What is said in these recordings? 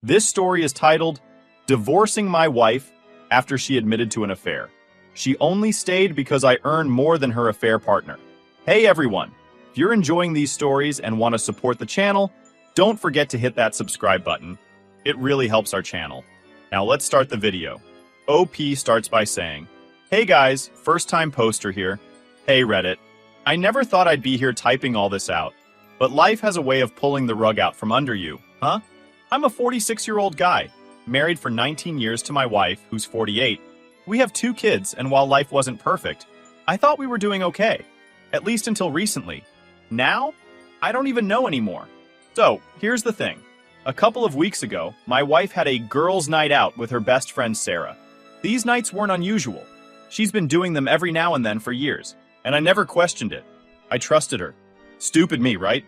This story is titled, Divorcing My Wife After She Admitted to an Affair. She only stayed because I earned more than her affair partner. Hey everyone, if you're enjoying these stories and want to support the channel, don't forget to hit that subscribe button. It really helps our channel. Now let's start the video. OP starts by saying, Hey guys, first time poster here. Hey Reddit. I never thought I'd be here typing all this out, but life has a way of pulling the rug out from under you, huh? I'm a 46-year-old guy, married for 19 years to my wife, who's 48. We have 2 kids, and while life wasn't perfect, I thought we were doing okay, at least until recently. Now, I don't even know anymore. So, here's the thing. A couple of weeks ago, my wife had a girls' night out with her best friend Sarah. These nights weren't unusual. She's been doing them every now and then for years, and I never questioned it. I trusted her. Stupid me, right?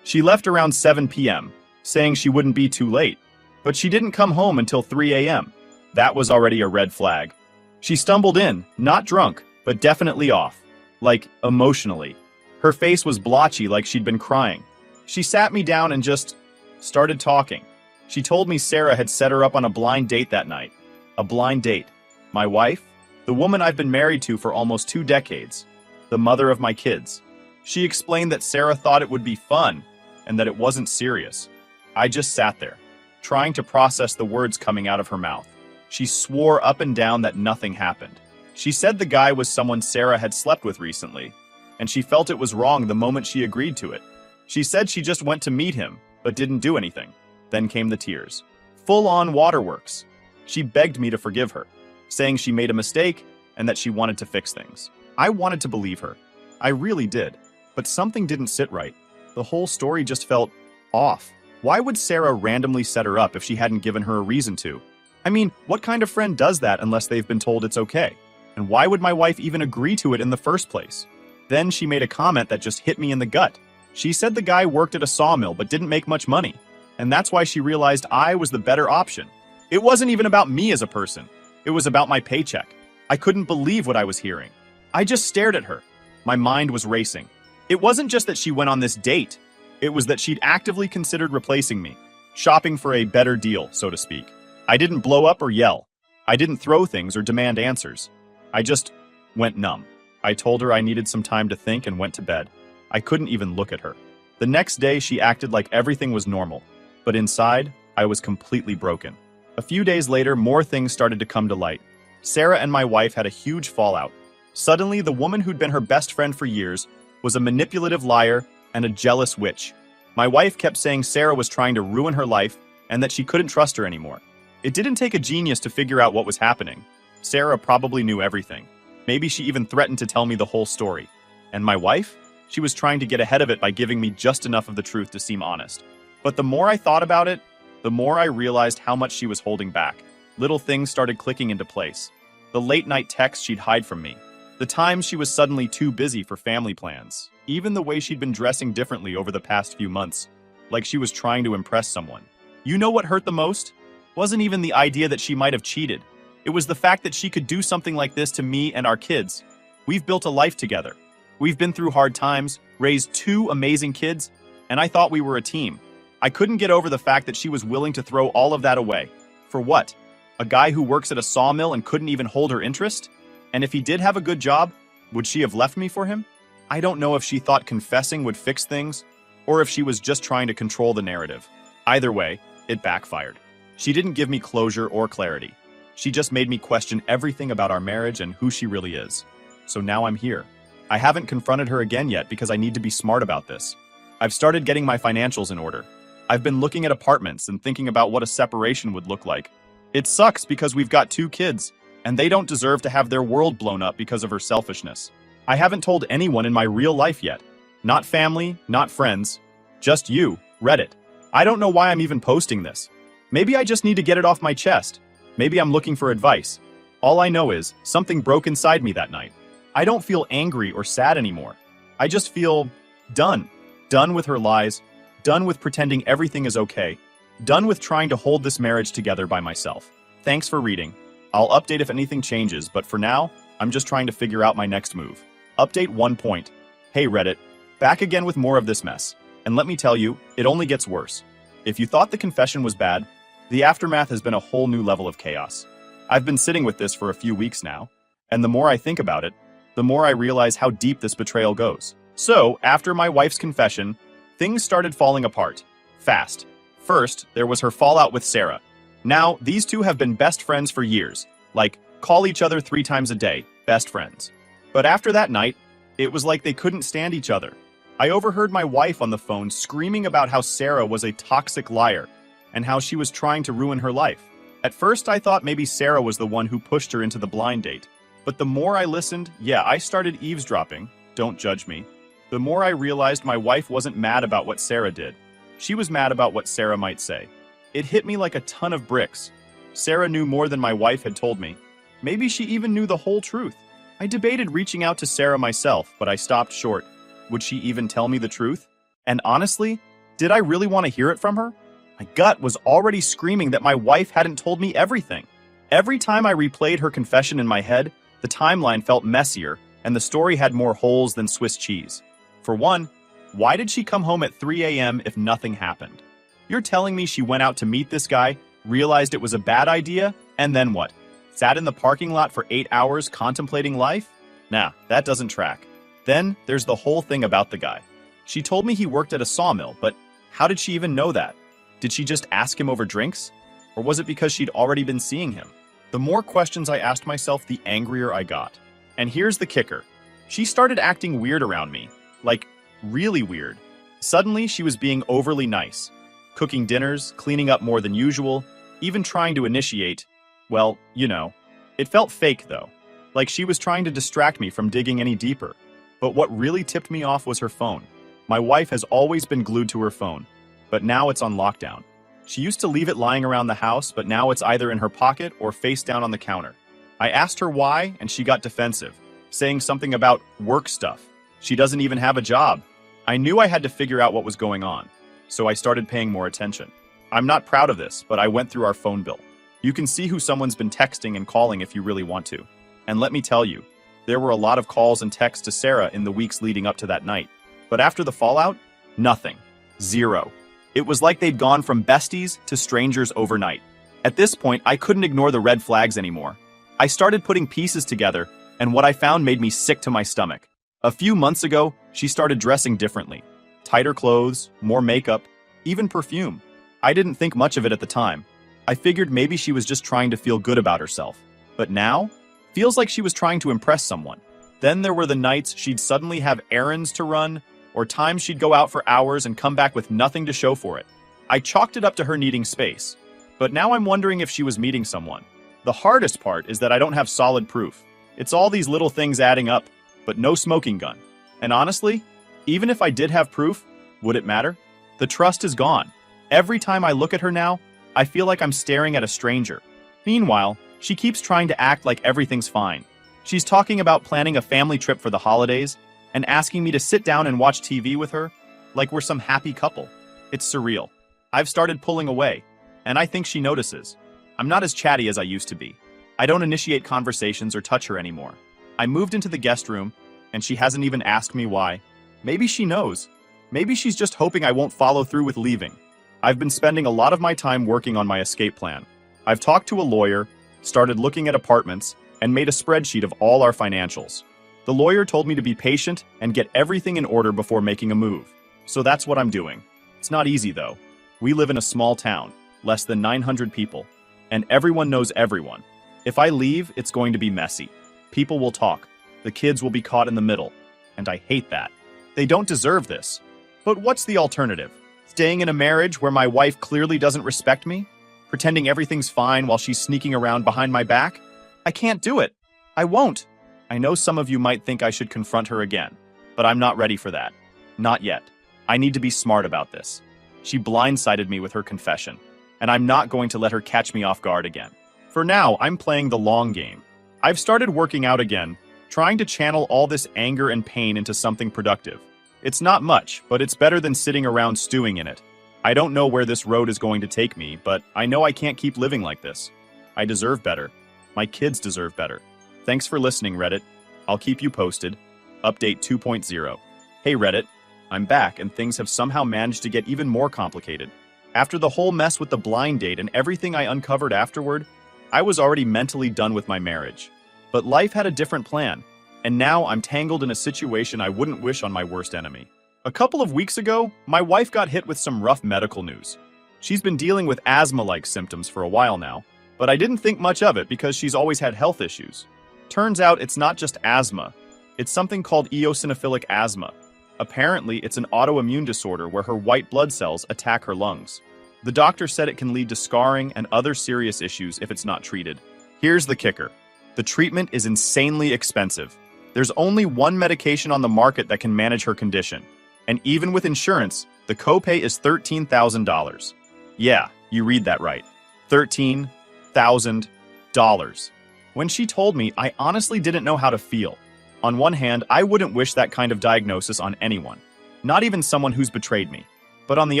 She left around 7 p.m., saying she wouldn't be too late, but she didn't come home until 3 a.m. That was already a red flag. She stumbled in, not drunk, but definitely off. Like, emotionally. Her face was blotchy like she'd been crying. She sat me down and just started talking. She told me Sarah had set her up on a blind date that night. A blind date. My wife? The woman I've been married to for almost 2 decades. The mother of my kids. She explained that Sarah thought it would be fun and that it wasn't serious. I just sat there, trying to process the words coming out of her mouth. She swore up and down that nothing happened. She said the guy was someone Sarah had slept with recently, and she felt it was wrong the moment she agreed to it. She said she just went to meet him, but didn't do anything. Then came the tears. Full-on waterworks. She begged me to forgive her, saying she made a mistake and that she wanted to fix things. I wanted to believe her. I really did. But something didn't sit right. The whole story just felt off. Why would Sarah randomly set her up if she hadn't given her a reason to? I mean, what kind of friend does that unless they've been told it's okay? And why would my wife even agree to it in the first place? Then she made a comment that just hit me in the gut. She said the guy worked at a sawmill but didn't make much money, and that's why she realized I was the better option. It wasn't even about me as a person. It was about my paycheck. I couldn't believe what I was hearing. I just stared at her. My mind was racing. It wasn't just that she went on this date. It was that she'd actively considered replacing me, shopping for a better deal, so to speak. I didn't blow up or yell. I didn't throw things or demand answers. I just went numb. I told her I needed some time to think and went to bed. I couldn't even look at her. The next day, she acted like everything was normal, but inside, I was completely broken. A few days later, more things started to come to light. Sarah and my wife had a huge fallout. Suddenly, the woman who'd been her best friend for years was a manipulative liar and a jealous witch. My wife kept saying Sarah was trying to ruin her life and that she couldn't trust her anymore. It didn't take a genius to figure out what was happening. Sarah probably knew everything. Maybe she even threatened to tell me the whole story. And my wife? She was trying to get ahead of it by giving me just enough of the truth to seem honest. But the more I thought about it, the more I realized how much she was holding back. Little things started clicking into place. The late-night texts she'd hide from me. The times she was suddenly too busy for family plans. Even the way she'd been dressing differently over the past few months, like she was trying to impress someone. You know what hurt the most? Wasn't even the idea that she might have cheated. It was the fact that she could do something like this to me and our kids. We've built a life together. We've been through hard times, raised 2 amazing kids, and I thought we were a team. I couldn't get over the fact that she was willing to throw all of that away. For what? A guy who works at a sawmill and couldn't even hold her interest? And if he did have a good job, would she have left me for him? I don't know if she thought confessing would fix things, or if she was just trying to control the narrative. Either way, it backfired. She didn't give me closure or clarity. She just made me question everything about our marriage and who she really is. So now I'm here. I haven't confronted her again yet because I need to be smart about this. I've started getting my financials in order. I've been looking at apartments and thinking about what a separation would look like. It sucks because we've got 2 kids, and they don't deserve to have their world blown up because of her selfishness. I haven't told anyone in my real life yet. Not family, not friends. Just you, Reddit. I don't know why I'm even posting this. Maybe I just need to get it off my chest. Maybe I'm looking for advice. All I know is, something broke inside me that night. I don't feel angry or sad anymore. I just feel done. Done with her lies. Done with pretending everything is okay. Done with trying to hold this marriage together by myself. Thanks for reading. I'll update if anything changes, but for now, I'm just trying to figure out my next move. Update 1 point. Hey Reddit, back again with more of this mess. And let me tell you, it only gets worse. If you thought the confession was bad, The aftermath has been a whole new level of chaos. I've been sitting with this for a few weeks now, and the more I think about it, the more I realize how deep this betrayal goes. So, after my wife's confession, things started falling apart. Fast. First, there was her fallout with Sarah. Now, these two have been best friends for years. Like, call each other 3 times a day, best friends. But after that night, it was like they couldn't stand each other. I overheard my wife on the phone screaming about how Sarah was a toxic liar and how she was trying to ruin her life. At first, I thought maybe Sarah was the one who pushed her into the blind date. But the more I listened, I started eavesdropping. Don't judge me. The more I realized my wife wasn't mad about what Sarah did. She was mad about what Sarah might say. It hit me like a ton of bricks. Sarah knew more than my wife had told me. Maybe she even knew the whole truth. I debated reaching out to Sarah myself, but I stopped short. Would she even tell me the truth? And honestly, did I really want to hear it from her? My gut was already screaming that my wife hadn't told me everything. Every time I replayed her confession in my head, the timeline felt messier, and the story had more holes than Swiss cheese. For one, why did she come home at 3 a.m. if nothing happened? You're telling me she went out to meet this guy, realized it was a bad idea, and then what? Sat in the parking lot for 8 hours contemplating life? Nah, that doesn't track. Then there's the whole thing about the guy. She told me he worked at a sawmill, but how did she even know that? Did she just ask him over drinks? Or was it because she'd already been seeing him? The more questions I asked myself, the angrier I got. And here's the kicker. She started acting weird around me. Like, really weird. Suddenly, she was being overly nice. Cooking dinners, cleaning up more than usual, even trying to initiate. Well, you know. It felt fake, though. Like she was trying to distract me from digging any deeper. But what really tipped me off was her phone. My wife has always been glued to her phone, but now it's on lockdown. She used to leave it lying around the house, but now it's either in her pocket or face down on the counter. I asked her why, and she got defensive, saying something about work stuff. She doesn't even have a job. I knew I had to figure out what was going on, so I started paying more attention. I'm not proud of this, but I went through our phone bill. You can see who someone's been texting and calling if you really want to. And let me tell you, there were a lot of calls and texts to Sarah in the weeks leading up to that night. But after the fallout, nothing. Zero. It was like they'd gone from besties to strangers overnight. At this point, I couldn't ignore the red flags anymore. I started putting pieces together, and what I found made me sick to my stomach. A few months ago, she started dressing differently. Tighter clothes, more makeup, even perfume. I didn't think much of it at the time. I figured maybe she was just trying to feel good about herself. But now, feels like she was trying to impress someone. Then there were the nights she'd suddenly have errands to run, or times she'd go out for hours and come back with nothing to show for it. I chalked it up to her needing space. But now I'm wondering if she was meeting someone. The hardest part is that I don't have solid proof. It's all these little things adding up, but no smoking gun. And honestly, even if I did have proof, would it matter? The trust is gone. Every time I look at her now, I feel like I'm staring at a stranger. Meanwhile, she keeps trying to act like everything's fine. She's talking about planning a family trip for the holidays and asking me to sit down and watch TV with her like we're some happy couple. It's surreal. I've started pulling away, and I think she notices. I'm not as chatty as I used to be. I don't initiate conversations or touch her anymore. I moved into the guest room, and she hasn't even asked me why. Maybe she knows. Maybe she's just hoping I won't follow through with leaving. I've been spending a lot of my time working on my escape plan. I've talked to a lawyer, started looking at apartments, and made a spreadsheet of all our financials. The lawyer told me to be patient and get everything in order before making a move. So that's what I'm doing. It's not easy, though. We live in a small town, less than 900 people, and everyone knows everyone. If I leave, it's going to be messy. People will talk. The kids will be caught in the middle, and I hate that. They don't deserve this. But what's the alternative? Staying in a marriage where my wife clearly doesn't respect me? Pretending everything's fine while she's sneaking around behind my back? I can't do it. I won't. I know some of you might think I should confront her again, but I'm not ready for that. Not yet. I need to be smart about this. She blindsided me with her confession, and I'm not going to let her catch me off guard again. For now, I'm playing the long game. I've started working out again, trying to channel all this anger and pain into something productive. It's not much, but it's better than sitting around stewing in it. I don't know where this road is going to take me, but I know I can't keep living like this. I deserve better. My kids deserve better. Thanks for listening, Reddit. I'll keep you posted. Update 2.0. Hey Reddit, I'm back and things have somehow managed to get even more complicated. After the whole mess with the blind date and everything I uncovered afterward, I was already mentally done with my marriage. But life had a different plan, and now I'm tangled in a situation I wouldn't wish on my worst enemy. A couple of weeks ago, my wife got hit with some rough medical news. She's been dealing with asthma-like symptoms for a while now, but I didn't think much of it because she's always had health issues. Turns out it's not just asthma. It's something called eosinophilic asthma. Apparently, it's an autoimmune disorder where her white blood cells attack her lungs. The doctor said it can lead to scarring and other serious issues if it's not treated. Here's the kicker. The treatment is insanely expensive. There's only one medication on the market that can manage her condition. And even with insurance, the copay is $13,000. Yeah, you read that right. $13,000. When she told me, I honestly didn't know how to feel. On one hand, I wouldn't wish that kind of diagnosis on anyone, not even someone who's betrayed me. But on the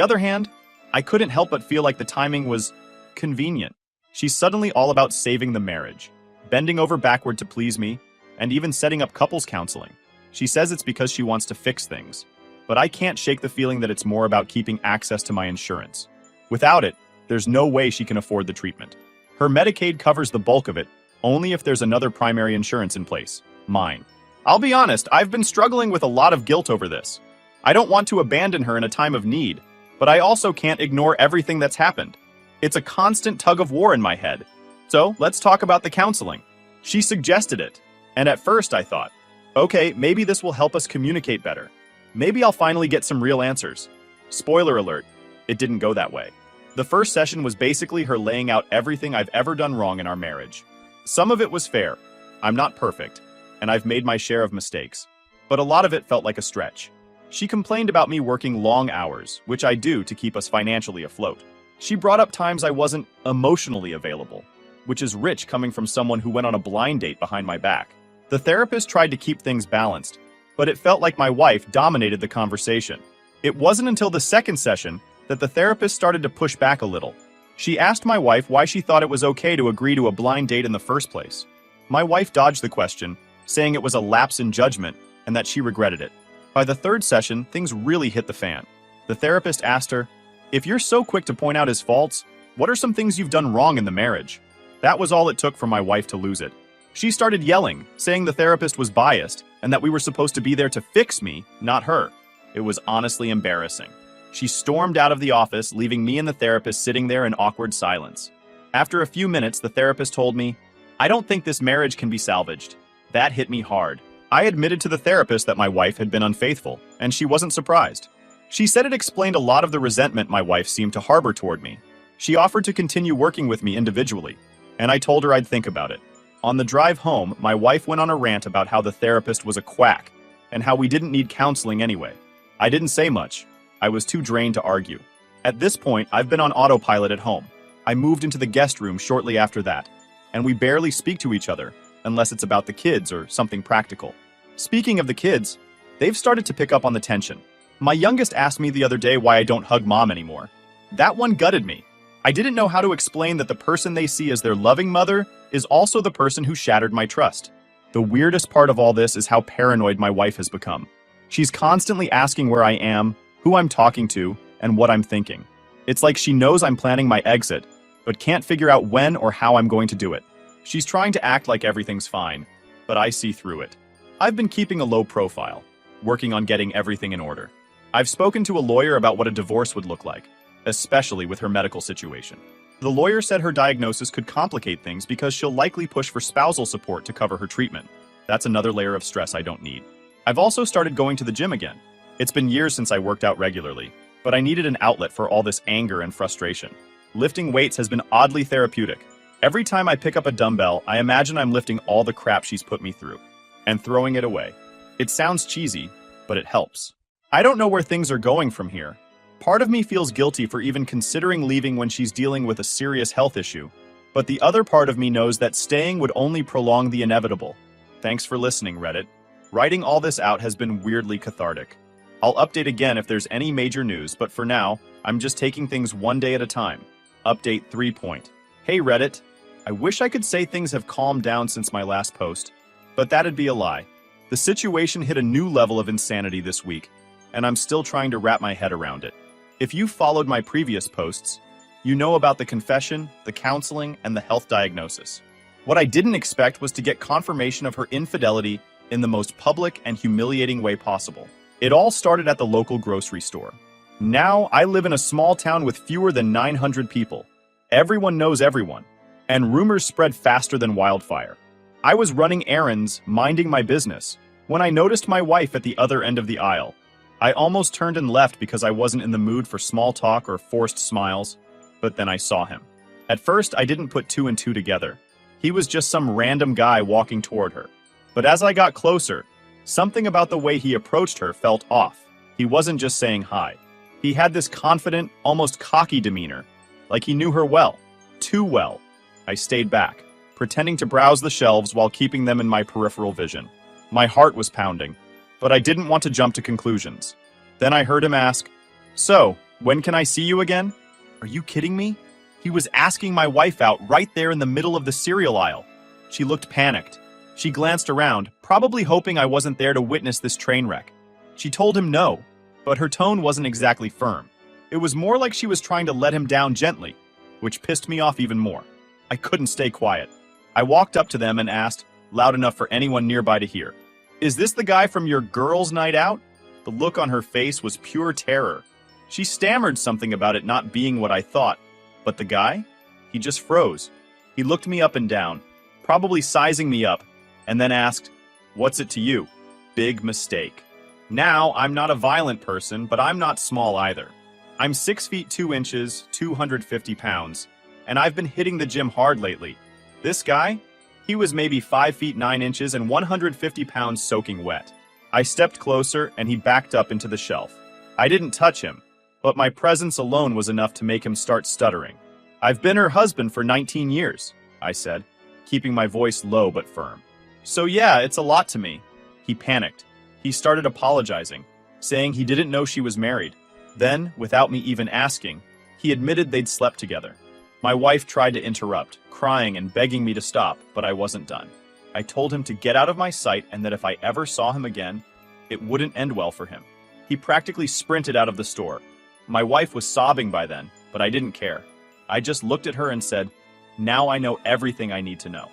other hand, I couldn't help but feel like the timing was convenient. She's suddenly all about saving the marriage, bending over backward to please me, and even setting up couples counseling. She says it's because she wants to fix things. But I can't shake the feeling that it's more about keeping access to my insurance. Without it, there's no way she can afford the treatment. Her Medicaid covers the bulk of it, only if there's another primary insurance in place, mine. I'll be honest, I've been struggling with a lot of guilt over this. I don't want to abandon her in a time of need, but I also can't ignore everything that's happened. It's a constant tug of war in my head. So let's talk about the counseling. She suggested it, and at first I thought, okay, maybe this will help us communicate better. Maybe I'll finally get some real answers. Spoiler alert, it didn't go that way. The first session was basically her laying out everything I've ever done wrong in our marriage. Some of it was fair. I'm not perfect, and I've made my share of mistakes. But a lot of it felt like a stretch. She complained about me working long hours, which I do to keep us financially afloat. She brought up times I wasn't emotionally available, which is rich coming from someone who went on a blind date behind my back. The therapist tried to keep things balanced, but it felt like my wife dominated the conversation. It wasn't until the second session that the therapist started to push back a little. She asked my wife why she thought it was okay to agree to a blind date in the first place. My wife dodged the question, saying it was a lapse in judgment and that she regretted it. By the third session, things really hit the fan. The therapist asked her, "If you're so quick to point out his faults, what are some things you've done wrong in the marriage?" That was all it took for my wife to lose it. She started yelling, saying the therapist was biased and that we were supposed to be there to fix me, not her. It was honestly embarrassing. She stormed out of the office, leaving me and the therapist sitting there in awkward silence. After a few minutes, the therapist told me, "I don't think this marriage can be salvaged." That hit me hard. I admitted to the therapist that my wife had been unfaithful, and she wasn't surprised. She said it explained a lot of the resentment my wife seemed to harbor toward me. She offered to continue working with me individually, and I told her I'd think about it. On the drive home, my wife went on a rant about how the therapist was a quack, and how we didn't need counseling anyway. I didn't say much. I was too drained to argue. At this point, I've been on autopilot at home. I moved into the guest room shortly after that, and we barely speak to each other, unless it's about the kids or something practical. Speaking of the kids, they've started to pick up on the tension. My youngest asked me the other day why I don't hug mom anymore. That one gutted me. I didn't know how to explain that the person they see as their loving mother is also the person who shattered my trust. The weirdest part of all this is how paranoid my wife has become. She's constantly asking where I am, who I'm talking to, and what I'm thinking. It's like she knows I'm planning my exit, but can't figure out when or how I'm going to do it. She's trying to act like everything's fine, but I see through it. I've been keeping a low profile, working on getting everything in order. I've spoken to a lawyer about what a divorce would look like, especially with her medical situation. The lawyer said her diagnosis could complicate things because she'll likely push for spousal support to cover her treatment. That's another layer of stress I don't need. I've also started going to the gym again. It's been years since I worked out regularly, but I needed an outlet for all this anger and frustration. Lifting weights has been oddly therapeutic. Every time I pick up a dumbbell, I imagine I'm lifting all the crap she's put me through and throwing it away. It sounds cheesy, but it helps. I don't know where things are going from here. Part of me feels guilty for even considering leaving when she's dealing with a serious health issue, but the other part of me knows that staying would only prolong the inevitable. Thanks for listening, Reddit. Writing all this out has been weirdly cathartic. I'll update again if there's any major news, but for now, I'm just taking things one day at a time. Update 3. Hey Reddit, I wish I could say things have calmed down since my last post, but that'd be a lie. The situation hit a new level of insanity this week, and I'm still trying to wrap my head around it. If you followed my previous posts, you know about the confession, the counseling, and the health diagnosis. What I didn't expect was to get confirmation of her infidelity in the most public and humiliating way possible. It all started at the local grocery store. Now, I live in a small town with fewer than 900 people. Everyone knows everyone, and rumors spread faster than wildfire. I was running errands, minding my business, when I noticed my wife at the other end of the aisle. I almost turned and left because I wasn't in the mood for small talk or forced smiles, but then I saw him. At first, I didn't put two and two together. He was just some random guy walking toward her. But as I got closer, something about the way he approached her felt off. He wasn't just saying hi. He had this confident, almost cocky demeanor, like he knew her well, too well. I stayed back, pretending to browse the shelves while keeping them in my peripheral vision. My heart was pounding, but I didn't want to jump to conclusions. Then I heard him ask, "So, when can I see you again?" Are you kidding me? He was asking my wife out right there in the middle of the cereal aisle. She looked panicked. She glanced around, probably hoping I wasn't there to witness this train wreck. She told him no, but her tone wasn't exactly firm. It was more like she was trying to let him down gently, which pissed me off even more. I couldn't stay quiet. I walked up to them and asked, loud enough for anyone nearby to hear, "Is this the guy from your girls' night out?" The look on her face was pure terror. She stammered something about it not being what I thought, but the guy? He just froze. He looked me up and down, probably sizing me up, and then asked, "What's it to you?" Big mistake. Now, I'm not a violent person, but I'm not small either. I'm 6 feet 2 inches, 250 pounds, and I've been hitting the gym hard lately. This guy? He was maybe 5 feet 9 inches and 150 pounds soaking wet. I stepped closer and he backed up into the shelf. I didn't touch him, but my presence alone was enough to make him start stuttering. "I've been her husband for 19 years, I said, keeping my voice low but firm. "So yeah, it's a lot to me." He panicked. He started apologizing, saying he didn't know she was married. Then, without me even asking, he admitted they'd slept together. My wife tried to interrupt, crying and begging me to stop, but I wasn't done. I told him to get out of my sight and that if I ever saw him again, it wouldn't end well for him. He practically sprinted out of the store. My wife was sobbing by then, but I didn't care. I just looked at her and said, "Now I know everything I need to know."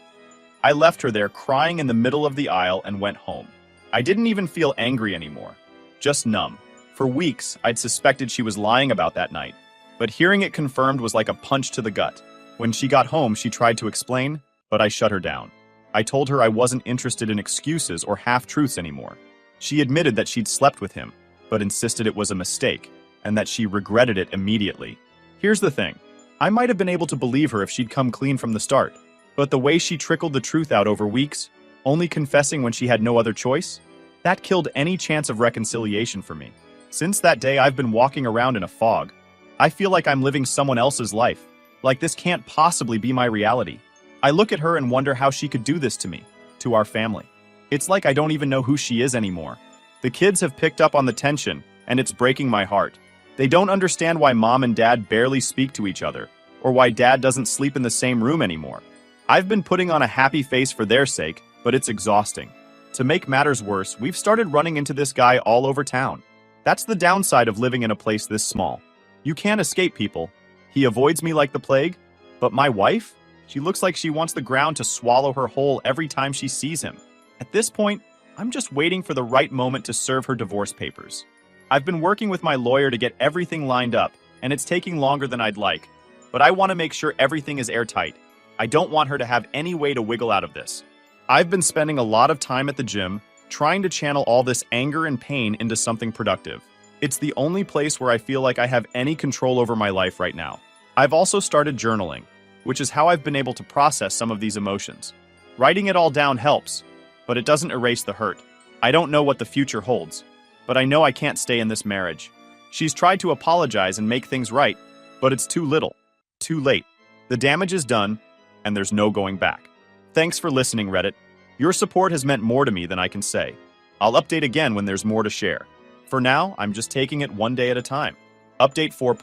I left her there crying in the middle of the aisle and went home. I didn't even feel angry anymore, just numb. For weeks, I'd suspected she was lying about that night, but hearing it confirmed was like a punch to the gut. When she got home, she tried to explain, but I shut her down. I told her I wasn't interested in excuses or half-truths anymore. She admitted that she'd slept with him, but insisted it was a mistake, and that she regretted it immediately. Here's the thing. I might have been able to believe her if she'd come clean from the start, but the way she trickled the truth out over weeks, only confessing when she had no other choice, that killed any chance of reconciliation for me. Since that day, I've been walking around in a fog. I feel like I'm living someone else's life, like this can't possibly be my reality. I look at her and wonder how she could do this to me, to our family. It's like I don't even know who she is anymore. The kids have picked up on the tension, and it's breaking my heart. They don't understand why mom and dad barely speak to each other, or why dad doesn't sleep in the same room anymore. I've been putting on a happy face for their sake, but it's exhausting. To make matters worse, we've started running into this guy all over town. That's the downside of living in a place this small. You can't escape people. He avoids me like the plague, but my wife? She looks like she wants the ground to swallow her whole every time she sees him. At this point, I'm just waiting for the right moment to serve her divorce papers. I've been working with my lawyer to get everything lined up, and it's taking longer than I'd like, but I want to make sure everything is airtight. I don't want her to have any way to wiggle out of this. I've been spending a lot of time at the gym, trying to channel all this anger and pain into something productive. It's the only place where I feel like I have any control over my life right now. I've also started journaling, which is how I've been able to process some of these emotions. Writing it all down helps, but it doesn't erase the hurt. I don't know what the future holds, but I know I can't stay in this marriage. She's tried to apologize and make things right, but it's too little, too late. The damage is done, and there's no going back. Thanks for listening, Reddit. Your support has meant more to me than I can say. I'll update again when there's more to share. For now, I'm just taking it one day at a time. Update 4.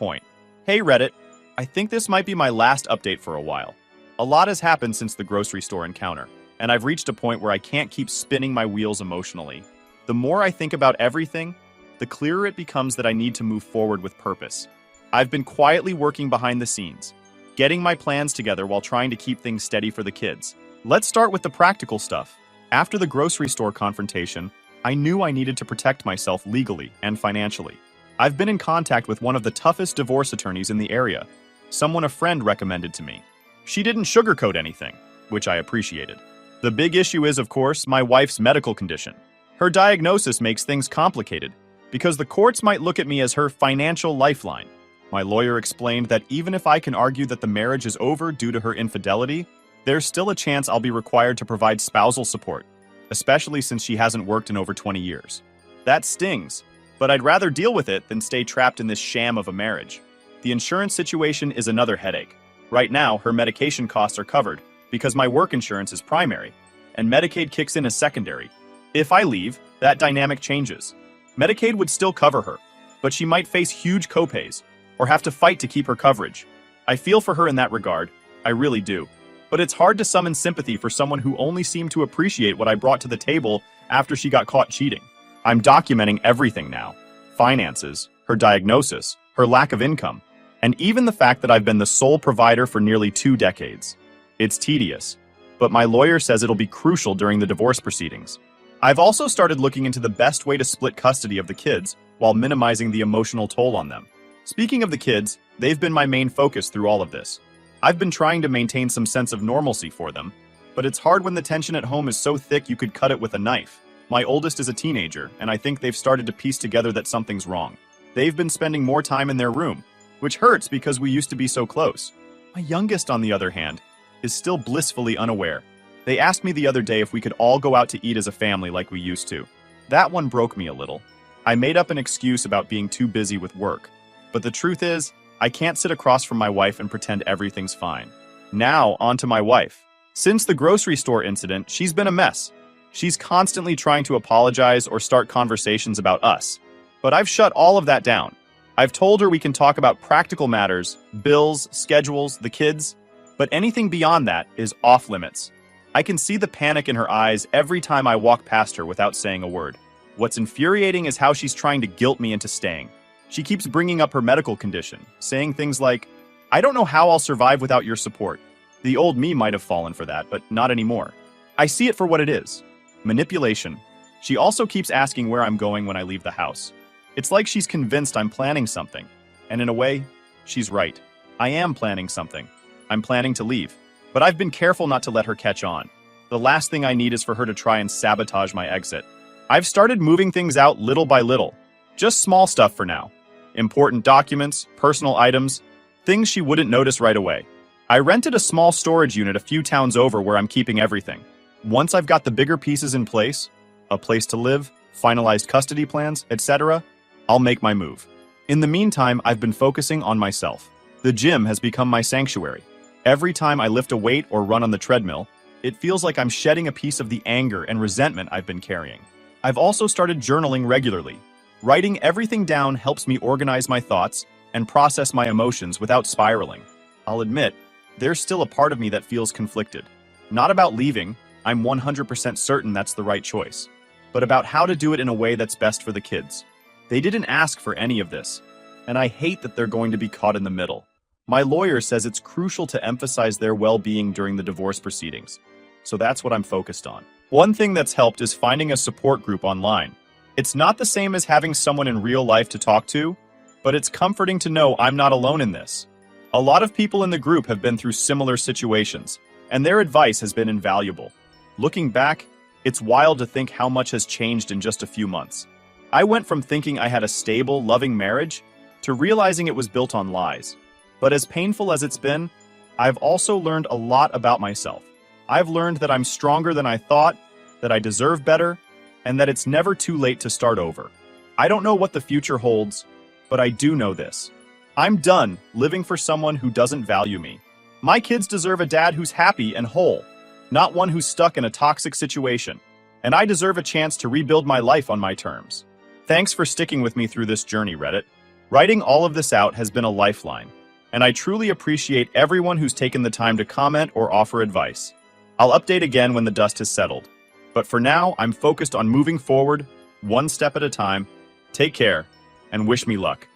Hey Reddit, I think this might be my last update for a while. A lot has happened since the grocery store encounter, and I've reached a point where I can't keep spinning my wheels emotionally. The more I think about everything, the clearer it becomes that I need to move forward with purpose. I've been quietly working behind the scenes, getting my plans together while trying to keep things steady for the kids. Let's start with the practical stuff. After the grocery store confrontation, I knew I needed to protect myself legally and financially. I've been in contact with one of the toughest divorce attorneys in the area, someone a friend recommended to me. She didn't sugarcoat anything, which I appreciated. The big issue is, of course, my wife's medical condition. Her diagnosis makes things complicated, because the courts might look at me as her financial lifeline. My lawyer explained that even if I can argue that the marriage is over due to her infidelity, there's still a chance I'll be required to provide spousal support, especially since she hasn't worked in over 20 years. That stings, but I'd rather deal with it than stay trapped in this sham of a marriage. The insurance situation is another headache. Right now, her medication costs are covered because my work insurance is primary, and Medicaid kicks in as secondary. If I leave, that dynamic changes. Medicaid would still cover her, but she might face huge copays or have to fight to keep her coverage. I feel for her in that regard, I really do. But it's hard to summon sympathy for someone who only seemed to appreciate what I brought to the table after she got caught cheating. I'm documenting everything now. Finances, her diagnosis, her lack of income, and even the fact that I've been the sole provider for nearly 2 decades. It's tedious, but my lawyer says it'll be crucial during the divorce proceedings. I've also started looking into the best way to split custody of the kids while minimizing the emotional toll on them. Speaking of the kids, they've been my main focus through all of this. I've been trying to maintain some sense of normalcy for them, but it's hard when the tension at home is so thick you could cut it with a knife. My oldest is a teenager, and I think they've started to piece together that something's wrong. They've been spending more time in their room, which hurts because we used to be so close. My youngest, on the other hand, is still blissfully unaware. They asked me the other day if we could all go out to eat as a family like we used to. That one broke me a little. I made up an excuse about being too busy with work. But the truth is, I can't sit across from my wife and pretend everything's fine. Now, on to my wife. Since the grocery store incident, she's been a mess. She's constantly trying to apologize or start conversations about us. But I've shut all of that down. I've told her we can talk about practical matters, bills, schedules, the kids, but anything beyond that is off limits. I can see the panic in her eyes every time I walk past her without saying a word. What's infuriating is how she's trying to guilt me into staying. She keeps bringing up her medical condition, saying things like, "I don't know how I'll survive without your support." The old me might have fallen for that, but not anymore. I see it for what it is. Manipulation. She also keeps asking where I'm going when I leave the house. It's like she's convinced I'm planning something. And in a way, she's right. I am planning something. I'm planning to leave. But I've been careful not to let her catch on. The last thing I need is for her to try and sabotage my exit. I've started moving things out little by little. Just small stuff for now. Important documents, personal items, things she wouldn't notice right away. I rented a small storage unit a few towns over where I'm keeping everything. Once I've got the bigger pieces in place, a place to live, finalized custody plans, etc., I'll make my move. In the meantime, I've been focusing on myself. The gym has become my sanctuary. Every time I lift a weight or run on the treadmill, it feels like I'm shedding a piece of the anger and resentment I've been carrying. I've also started journaling regularly. Writing everything down helps me organize my thoughts and process my emotions without spiraling. I'll admit, there's still a part of me that feels conflicted. Not about leaving, I'm 100% certain that's the right choice, but about how to do it in a way that's best for the kids. They didn't ask for any of this, and I hate that they're going to be caught in the middle. My lawyer says it's crucial to emphasize their well-being during the divorce proceedings, so that's what I'm focused on. One thing that's helped is finding a support group online. It's not the same as having someone in real life to talk to, but it's comforting to know I'm not alone in this. A lot of people in the group have been through similar situations, and their advice has been invaluable. Looking back, it's wild to think how much has changed in just a few months. I went from thinking I had a stable, loving marriage to realizing it was built on lies. But as painful as it's been, I've also learned a lot about myself. I've learned that I'm stronger than I thought, that I deserve better, and that it's never too late to start over. I don't know what the future holds, but I do know this. I'm done living for someone who doesn't value me. My kids deserve a dad who's happy and whole, not one who's stuck in a toxic situation. And I deserve a chance to rebuild my life on my terms. Thanks for sticking with me through this journey, Reddit. Writing all of this out has been a lifeline, and I truly appreciate everyone who's taken the time to comment or offer advice. I'll update again when the dust has settled. But for now, I'm focused on moving forward, one step at a time, Take care, and wish me luck.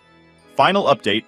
Final update.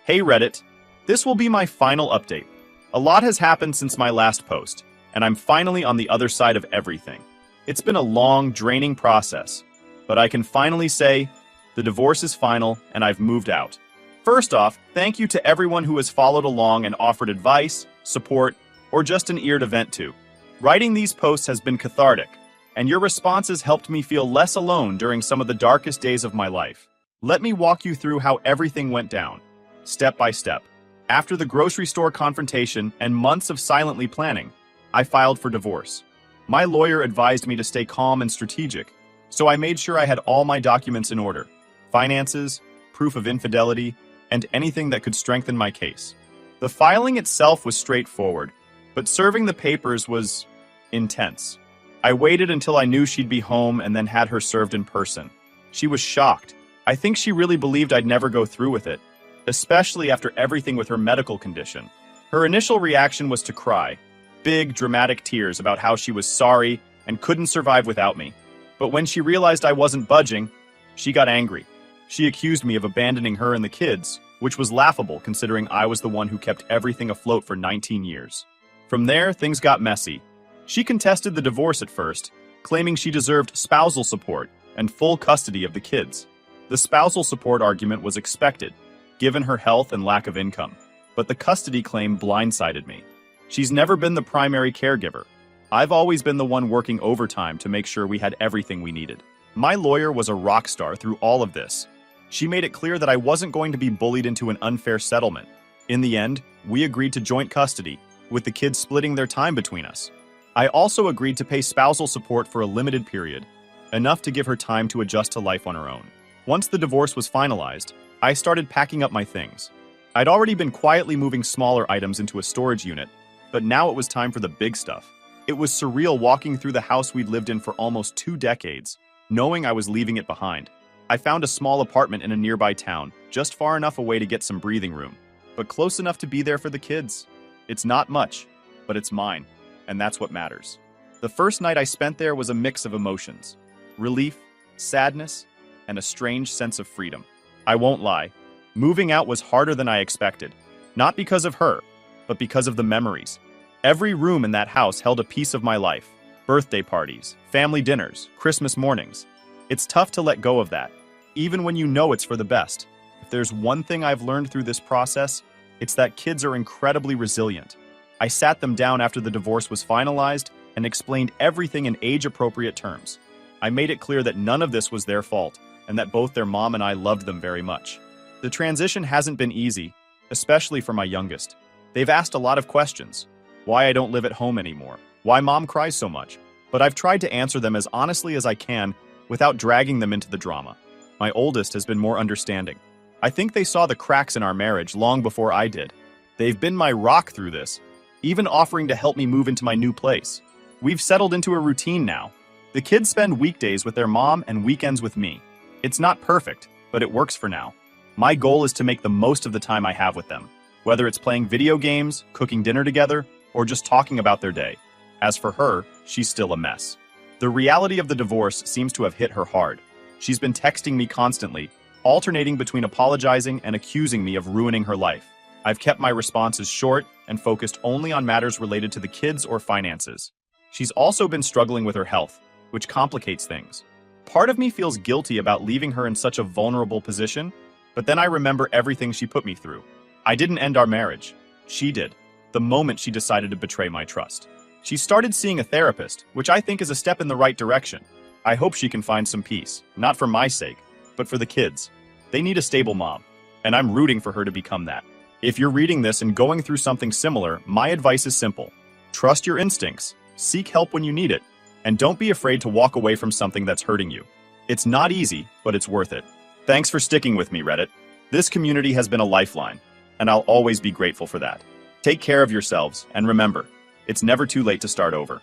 Hey Reddit, this will be my final update. A lot has happened since my last post, and I'm finally on the other side of everything. It's been a long, draining process, but I can finally say the divorce is final and I've moved out. First off, thank you to everyone who has followed along and offered advice, support, or just an ear to vent to. Writing these posts has been cathartic, and your responses helped me feel less alone during some of the darkest days of my life. Let me walk you through how everything went down, step by step. After the grocery store confrontation and months of silently planning, I filed for divorce. My lawyer advised me to stay calm and strategic, so I made sure I had all my documents in order: finances, proof of infidelity, and anything that could strengthen my case. The filing itself was straightforward, but serving the papers was intense. I waited until I knew she'd be home and then had her served in person. She was shocked. I think she really believed I'd never go through with it, especially after everything with her medical condition. Her initial reaction was to cry, big, dramatic tears about how she was sorry and couldn't survive without me. But when she realized I wasn't budging, she got angry. She accused me of abandoning her and the kids, which was laughable considering I was the one who kept everything afloat for 19 years. From there, things got messy. She contested the divorce at first, claiming she deserved spousal support and full custody of the kids. The spousal support argument was expected, given her health and lack of income, but the custody claim blindsided me. She's never been the primary caregiver. I've always been the one working overtime to make sure we had everything we needed. My lawyer was a rock star through all of this. She made it clear that I wasn't going to be bullied into an unfair settlement. In the end, we agreed to joint custody, with the kids splitting their time between us. I also agreed to pay spousal support for a limited period, enough to give her time to adjust to life on her own. Once the divorce was finalized, I started packing up my things. I'd already been quietly moving smaller items into a storage unit, but now it was time for the big stuff. It was surreal walking through the house we'd lived in for almost 2 decades, knowing I was leaving it behind. I found a small apartment in a nearby town, just far enough away to get some breathing room, but close enough to be there for the kids. It's not much, but it's mine, and that's what matters. The first night I spent there was a mix of emotions: relief, sadness, and a strange sense of freedom. I won't lie, moving out was harder than I expected, not because of her, but because of the memories. Every room in that house held a piece of my life: birthday parties, family dinners, Christmas mornings. It's tough to let go of that, even when you know it's for the best. If there's one thing I've learned through this process, it's that kids are incredibly resilient. I sat them down after the divorce was finalized and explained everything in age-appropriate terms. I made it clear that none of this was their fault, and that both their mom and I loved them very much. The transition hasn't been easy, especially for my youngest. They've asked a lot of questions: why I don't live at home anymore, why mom cries so much, but I've tried to answer them as honestly as I can without dragging them into the drama. My oldest has been more understanding. I think they saw the cracks in our marriage long before I did. They've been my rock through this, even offering to help me move into my new place. We've settled into a routine now. The kids spend weekdays with their mom and weekends with me. It's not perfect, but it works for now. My goal is to make the most of the time I have with them, whether it's playing video games, cooking dinner together, or just talking about their day. As for her, she's still a mess. The reality of the divorce seems to have hit her hard. She's been texting me constantly, alternating between apologizing and accusing me of ruining her life. I've kept my responses short and focused only on matters related to the kids or finances. She's also been struggling with her health, which complicates things. Part of me feels guilty about leaving her in such a vulnerable position, but then I remember everything she put me through. I didn't end our marriage. She did, the moment she decided to betray my trust. She started seeing a therapist, which I think is a step in the right direction. I hope she can find some peace, not for my sake, but for the kids. They need a stable mom, and I'm rooting for her to become that. If you're reading this and going through something similar, my advice is simple. Trust your instincts, seek help when you need it, and don't be afraid to walk away from something that's hurting you. It's not easy, but it's worth it. Thanks for sticking with me, Reddit. This community has been a lifeline, and I'll always be grateful for that. Take care of yourselves, and remember, it's never too late to start over.